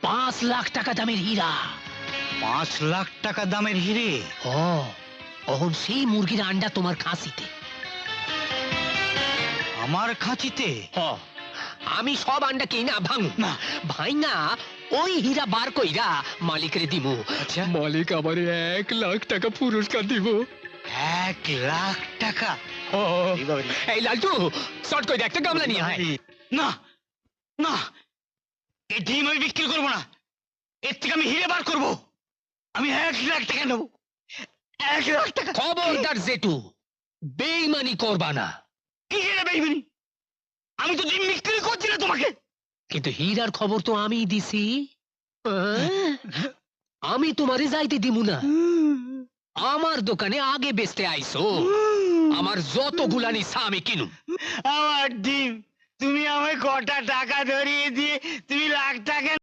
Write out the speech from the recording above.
5 লাখ টাকা দামের হীরা। 5 লাখ টাকা দামের হিরে? অহন সেই মুরগির আন্ডা তোমার খাসিতে। আমার খাঁচিতে? আমি সব আন্ডা কিনা ভাঙু না। ভাইনা ওই হীরা বার কইরা মালিকের দিমু। আচ্ছা। মালিক আমারে 1 লাখ টাকা পুরস্কার দিব। 1 লাখ টাকা? এই লালটু, শর্ট কই একটা গামলা নিয়ে আয়। না না, এই ডিম আমি বিক্রি করবো না। এর থেকে আমি হিরে বার করবো। আমি 1 লাখ টাকা নেবো। 1 লাখ টাকা। খবরদার জেঠু, বেইমানি করবা না। কি হিরে বেইমানি? আমি তো ডিম বিক্রি করছি না তোমাকে। কিন্তু হীরার খবর তো আমিই দিছি। আমি তোমারে যাইতে দিমু না। আমার দোকানে আগে বেচতে আইছো, আমার যতগুলা নিছা আমি কিনুম। আমার ডিম তুমি আমায় কটা টাকা ধরিয়ে দিয়ে তুমি লাখ টাকা